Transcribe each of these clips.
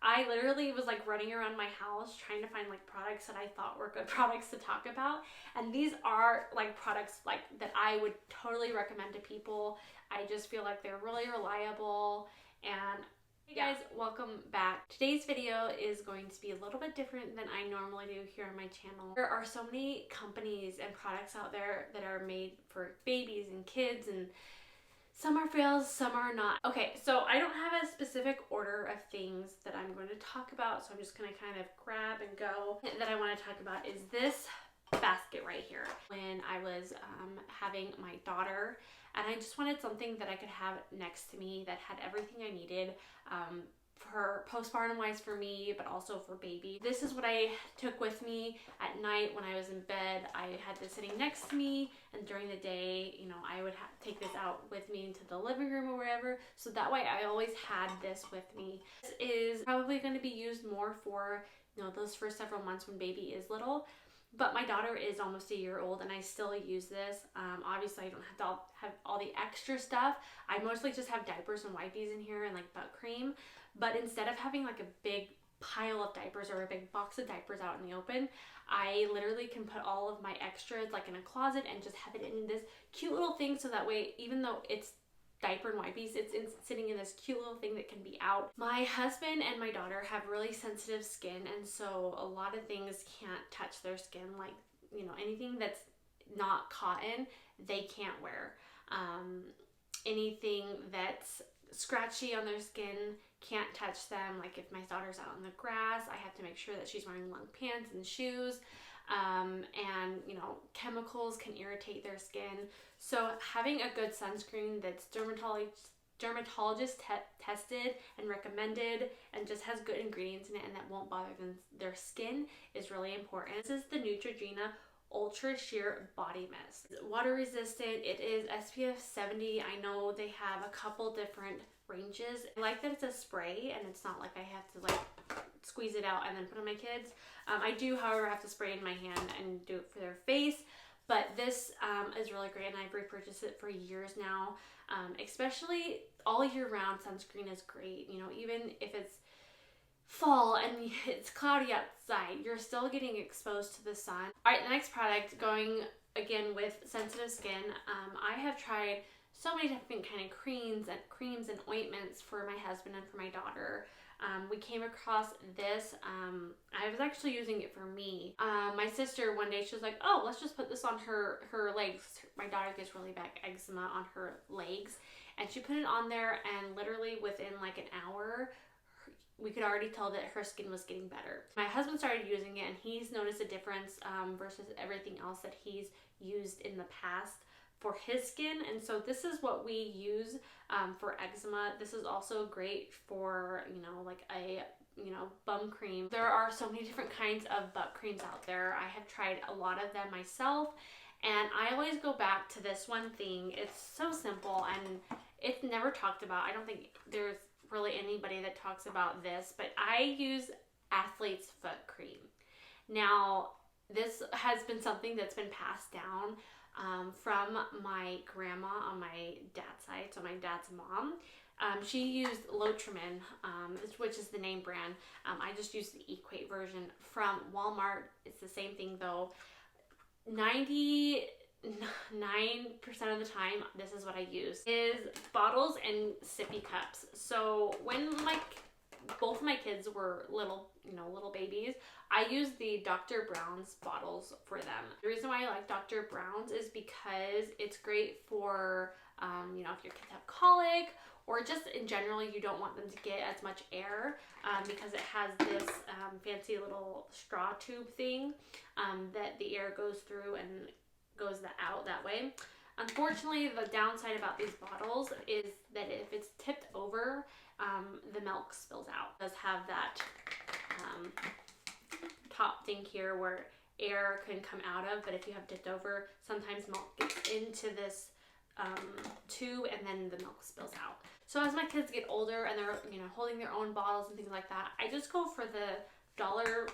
I literally was like running around my house trying to find like products that I thought were good products to talk about, and these are like products like that I would totally recommend to people. I just feel like they're really reliable. And hey guys, welcome back. Today's video is going to be a little bit different than I normally do here on my channel. There are so many companies and products out there that are made for babies and kids, and some are fails, some are not. Okay, so I don't have a specific order of things that I'm going to talk about, so I'm just going to kind of grab and go. That I want to talk about is this basket right here. When I was having my daughter, and I just wanted something that I could have next to me that had everything I needed for postpartum wise for me, but also for baby. This is what I took with me at night when I was in bed. I had this sitting next to me, and during the day, you know, I would take this out with me into the living room or wherever, so that way I always had this with me. This is probably going to be used more for, you know, those first several months when baby is little. But my daughter is almost a year old and I still use this. Obviously I don't have to have all the extra stuff. I mostly just have diapers and wipes in here and like butt cream. But instead of having like a big pile of diapers or a big box of diapers out in the open, I literally can put all of my extras like in a closet and just have it in this cute little thing, so that way even though it's diaper and wipes, it's sitting in this cute little thing that can be out. My husband and my daughter have really sensitive skin, and so a lot of things can't touch their skin, like, you know, anything that's not cotton they can't wear. Anything that's scratchy on their skin can't touch them. Like if my daughter's out on the grass, I have to make sure that she's wearing long pants and shoes. And you know, chemicals can irritate their skin. So having a good sunscreen that's dermatologist tested and recommended and just has good ingredients in it and that won't bother their skin is really important. This is the Neutrogena Ultra Sheer Body Mist. It's water resistant. It is SPF 70. I know they have a couple different ranges. I like that it's a spray and it's not like I have to like squeeze it out and then put on my kids. I do, however, have to spray in my hand and do it for their face, but this is really great and I've repurchased it for years now. Especially all year round sunscreen is great. You know, even if it's fall and it's cloudy outside, you're still getting exposed to the sun. All right, the next product, going again with sensitive skin, I have tried so many different kind of creams and ointments for my husband and for my daughter. We came across this. I was actually using it for me. My sister one day, she was like, oh, let's just put this on her legs. My daughter gets really bad eczema on her legs, and she put it on there, and literally within like an hour we could already tell that her skin was getting better. My husband started using it and he's noticed a difference versus everything else that he's used in the past for his skin. And so this is what we use for eczema. This is also great for, you know, like a, you know, bum cream. There are so many different kinds of butt creams out there. I have tried a lot of them myself, and I always go back to this one thing. It's so simple and it's never talked about. I don't think there's really anybody that talks about this, but I use Athlete's Foot Cream. Now, this has been something that's been passed down from my grandma on my dad's side, so my dad's mom. She used Lotrimin, which is the name brand. I just used the Equate version from Walmart. It's the same thing though. 99% of the time, this is what I use, is bottles and sippy cups. So when both of my kids were little, you know, little babies, I used the Dr. Brown's bottles for them. The reason why I like Dr. Brown's is because it's great for, you know, if your kids have colic, or just in general, you don't want them to get as much air because it has this fancy little straw tube thing that the air goes through and goes out that way. Unfortunately, the downside about these bottles is that if it's tipped over, the milk spills out. It does have that top thing here where air can come out of, but if you have tipped over, sometimes milk gets into this tube and then the milk spills out. So as my kids get older and they're, you know, holding their own bottles and things like that, I just go for the dollar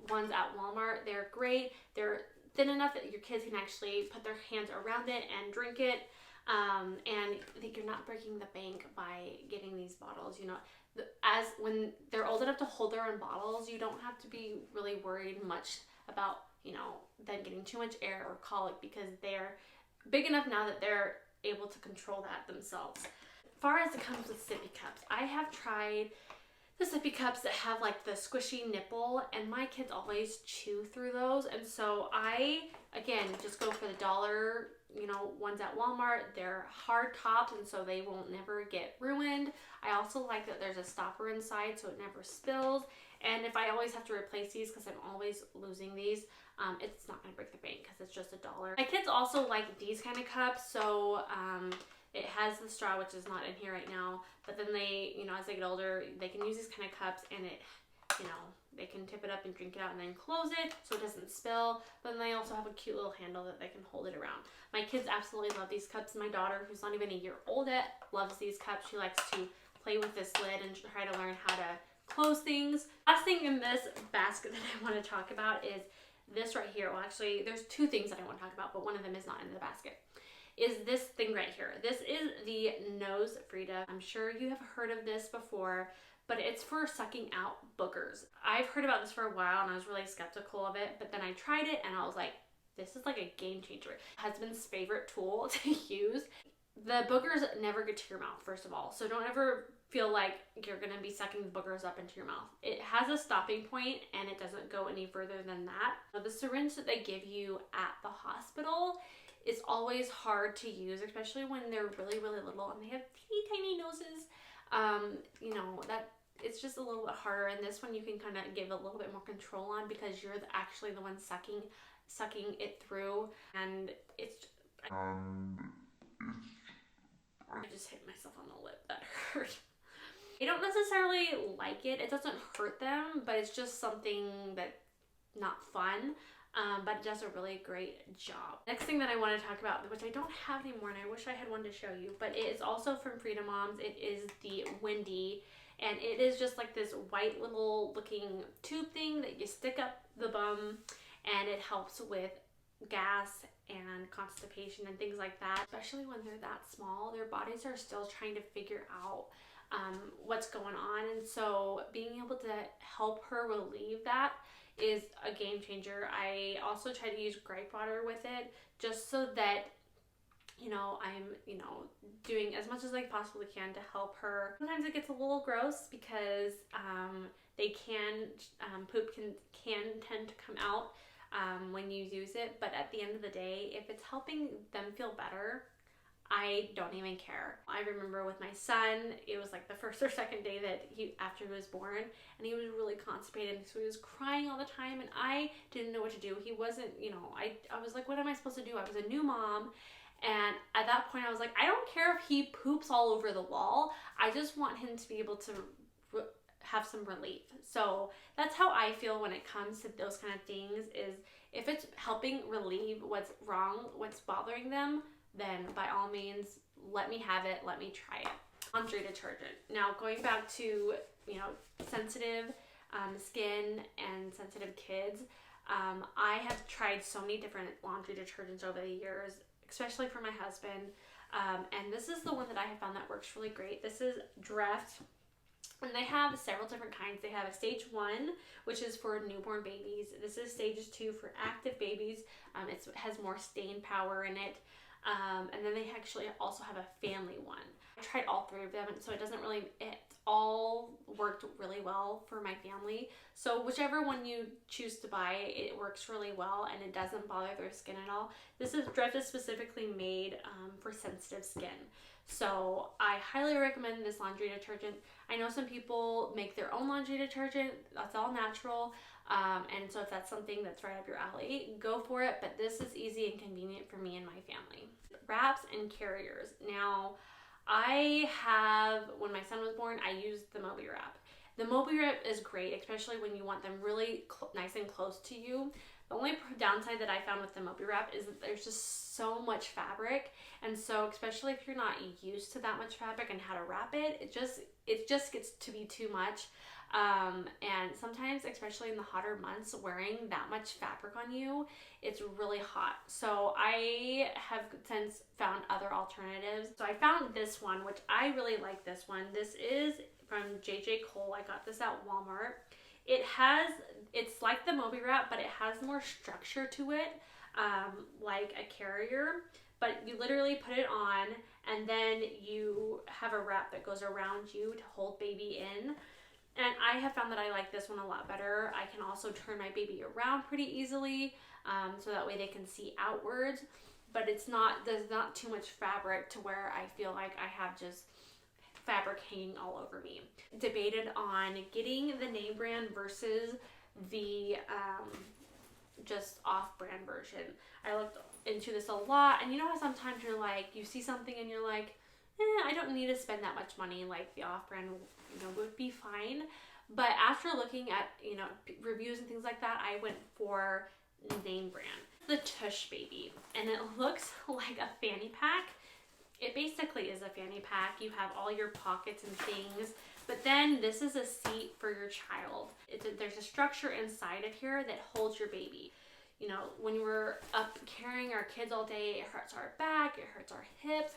ones at Walmart. They're great. They're thin enough that your kids can actually put their hands around it and drink it. And I think you're not breaking the bank by getting these bottles. You know, as when they're old enough to hold their own bottles, you don't have to be really worried much about, you know, them getting too much air or colic, because they're big enough now that they're able to control that themselves. As far as it comes with sippy cups, I have tried the sippy cups that have like the squishy nipple, and my kids always chew through those, and so I, again, just go for the dollar, you know, ones at Walmart. They're hard topped, and so they won't never get ruined. I also like that there's a stopper inside so it never spills, and if I always have to replace these because I'm always losing these, it's not going to break the bank because it's just $1. My kids also like these kind of cups, so it has the straw, which is not in here right now, but then they, you know, as they get older, they can use these kind of cups, and it, you know, they can tip it up and drink it out and then close it so it doesn't spill. But then they also have a cute little handle that they can hold it around. My kids absolutely love these cups. My daughter, who's not even a year old yet, loves these cups. She likes to play with this lid and try to learn how to close things. Last thing in this basket that I want to talk about is this right here. Well, actually, there's two things that I want to talk about, but one of them is not in the basket. Is this thing right here. This is the NoseFrida. I'm sure you have heard of this before, but it's for sucking out boogers. I've heard about this for a while and I was really skeptical of it, but then I tried it and I was like, this is like a game changer. Husband's favorite tool to use. The boogers never get to your mouth, first of all, so don't ever feel like you're gonna be sucking the boogers up into your mouth. It has a stopping point and it doesn't go any further than that. The syringe that they give you at the hospital is always hard to use, especially when they're really, really little and they have teeny tiny noses. You know, that it's just a little bit harder, and this one you can kind of give a little bit more control on because you're actually the one sucking it through, and it's I just hit myself on the lip. That hurt. I don't necessarily like it. It doesn't hurt them, but it's just something that's not fun. But it does a really great job. Next thing that I want to talk about, which I don't have anymore and I wish I had one to show you, but it is also from Frida Moms. It is the Windy, and it is just like this white little looking tube thing that you stick up the bum, and it helps with gas and constipation and things like that. Especially when they're that small, their bodies are still trying to figure out what's going on, and so being able to help her relieve that is a game changer. I also try to use gripe water with it just so that, you know, I'm, you know, doing as much as I possibly can to help her. Sometimes it gets a little gross because poop can tend to come out when you use it, but at the end of the day, if it's helping them feel better, I don't even care. I remember with my son, it was like the first or second day that after he was born, and he was really constipated, so he was crying all the time, and I didn't know what to do. He wasn't, you know, I was like, what am I supposed to do? I was a new mom, and at that point I was like, I don't care if he poops all over the wall. I just want him to be able to have some relief. So that's how I feel when it comes to those kind of things, is if it's helping relieve what's wrong, what's bothering them, then by all means, let me have it, let me try it. Laundry detergent. Now, going back to, you know, sensitive skin and sensitive kids, I have tried so many different laundry detergents over the years, especially for my husband, and this is the one that I have found that works really great. This is Dreft, and they have several different kinds. They have a stage 1, which is for newborn babies. This is stage 2 for active babies. It has more stain power in it. And then they actually also have a family one. I tried all 3 of them, so it all worked really well for my family. So whichever one you choose to buy, it works really well and it doesn't bother their skin at all. Dreft is specifically made for sensitive skin. So I highly recommend this laundry detergent. I know some people make their own laundry detergent. That's all natural. And so if that's something that's right up your alley, go for it. But this is easy and convenient for me and my family. Wraps and carriers. Now, when my son was born, I used the Moby Wrap. The Moby Wrap is great, especially when you want them really nice and close to you. The only downside that I found with the Moby Wrap is that there's just so much fabric, and so especially if you're not used to that much fabric and how to wrap it, it just gets to be too much. And sometimes, especially in the hotter months, wearing that much fabric on you, it's really hot. So I have since found other alternatives. So I found this one, which I really like this one. This is from J.J. Cole. I got this at Walmart. It's like the Moby wrap, but it has more structure to it, like a carrier. But you literally put it on, and then you have a wrap that goes around you to hold baby in. And I have found that I like this one a lot better. I can also turn my baby around pretty easily, so that way they can see outwards. But there's not too much fabric to where I feel like I have just fabric hanging all over me. Debated on getting the name brand versus the just off-brand version. I looked into this a lot, and you know how sometimes you're like, you see something and you're like, I don't need to spend that much money, like the off-brand, would be fine. But after looking at, reviews and things like that, I went for name brand. The Tush Baby, and it looks like a fanny pack. It basically is a fanny pack. You have all your pockets and things, but then this is a seat for your child. There's a structure inside of here that holds your baby. When we're up carrying our kids all day, it hurts our back, it hurts our hips.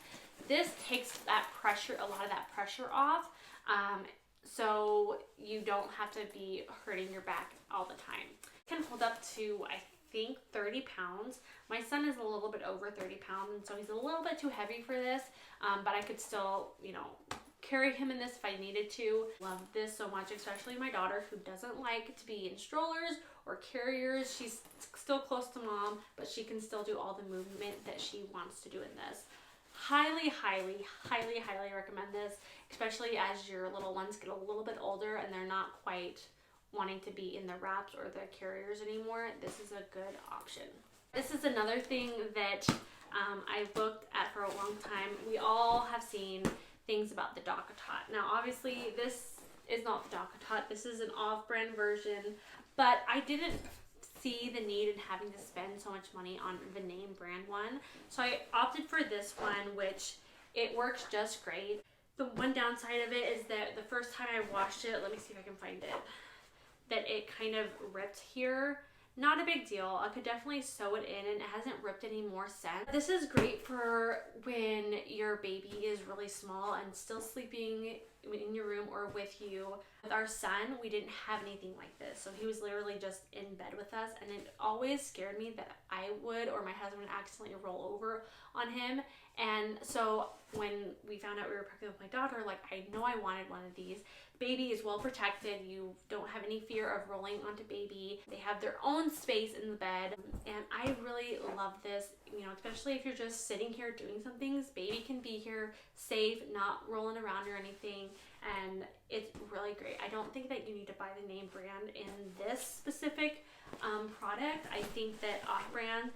This takes that pressure, a lot of that pressure off, so you don't have to be hurting your back all the time. It can hold up to, I think, 30 pounds. My son is a little bit over 30 pounds, and so he's a little bit too heavy for this, but I could still, carry him in this if I needed to. Love this so much, especially my daughter, who doesn't like to be in strollers or carriers. She's still close to mom, but she can still do all the movement that she wants to do in this. Highly, highly, highly, highly recommend this, especially as your little ones get a little bit older and they're not quite wanting to be in the wraps or the carriers anymore. This is a good option. This is another thing that I've looked at for a long time. We all have seen things about the DockATot. Now, obviously, this is not the DockATot. This is an off-brand version, but I didn't see the need in having to spend so much money on the name brand one. So I opted for this one, which it works just great. The one downside of it is that the first time I washed it, let me see if I can find it, that it kind of ripped here. Not a big deal. I could definitely sew it in and it hasn't ripped any more since. This is great for when your baby is really small and still sleeping in your room or with you. With our son, we didn't have anything like this. So he was literally just in bed with us, and it always scared me that I would or my husband would accidentally roll over on him. And so when we found out we were pregnant with my daughter, like, I know I wanted one of these. Baby is well protected. You don't have any fear of rolling onto baby. They have their own space in the bed, and I really love this, especially if you're just sitting here doing some things. Baby can be here safe, not rolling around or anything, and it's really great. I don't think that you need to buy the name brand in this specific product. I think that off-brand,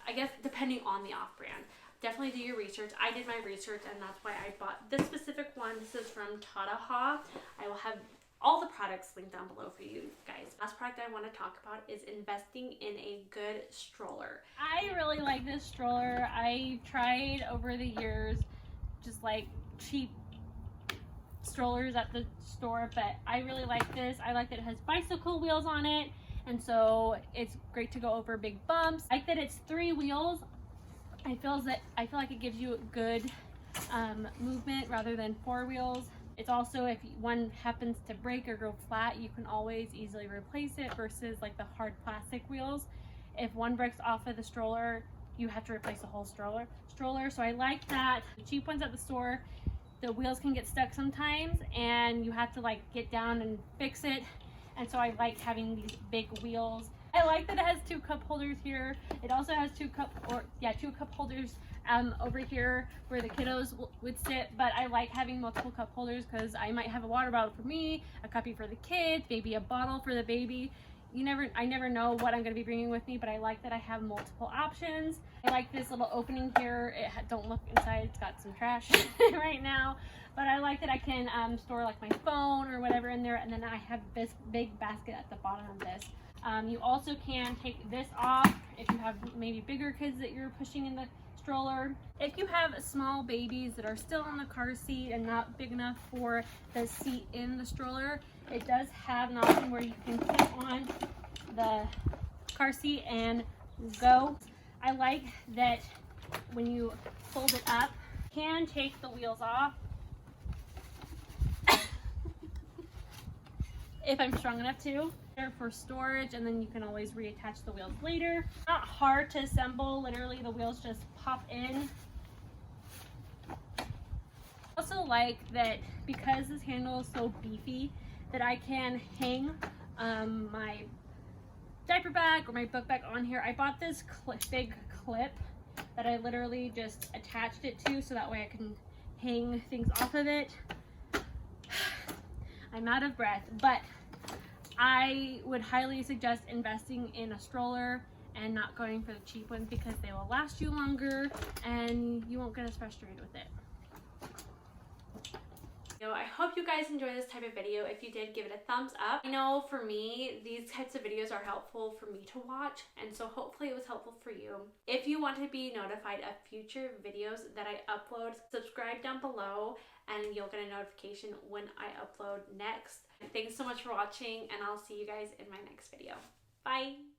I guess depending on the off-brand, definitely do your research. I did my research, and that's why I bought this specific one. This is from Tadaha. I will have all the products linked down below for you guys. Last product I want to talk about is investing in a good stroller. I really like this stroller. I tried over the years just like cheap strollers at the store, but I really like this. I like that it has bicycle wheels on it, and so it's great to go over big bumps. I like that it's 3 wheels. I feel like it gives you a good movement rather than 4 wheels. It's also, if one happens to break or go flat, you can always easily replace it versus like the hard plastic wheels. If one breaks off of the stroller, you have to replace the whole stroller. So I like that. The cheap ones at the store, the wheels can get stuck sometimes and you have to like get down and fix it. And so I like having these big wheels. I like that it has 2 cup holders here. It also has 2 cup holders over here where the kiddos would sit, but I like having multiple cup holders because I might have a water bottle for me, a cuppy for the kids, maybe a bottle for the baby. I never know what I'm going to be bringing with me, but I like that I have multiple options. I like this little opening here. Don't look inside, it's got some trash right now, but I like that I can store like my phone or whatever in there, and then I have this big basket at the bottom of this. You also can take this off if you have maybe bigger kids that you're pushing in the stroller. If you have small babies that are still in the car seat and not big enough for the seat in the stroller, it does have an option where you can clip on the car seat and go. I like that when you fold it up, you can take the wheels off. if I'm strong enough to. They're for storage, and then you can always reattach the wheels later. Not hard to assemble, literally the wheels just pop in. I also like that because this handle is so beefy that I can hang my diaper bag or my book bag on here. I bought this big clip that I literally just attached it to so that way I can hang things off of it. I'm out of breath, but I would highly suggest investing in a stroller and not going for the cheap ones because they will last you longer and you won't get as frustrated with it. I hope you guys enjoy this type of video. If you did, give it a thumbs up. I know for me, these types of videos are helpful for me to watch, and so hopefully it was helpful for you. If you want to be notified of future videos that I upload, subscribe down below and you'll get a notification when I upload next. Thanks so much for watching, and I'll see you guys in my next video. Bye!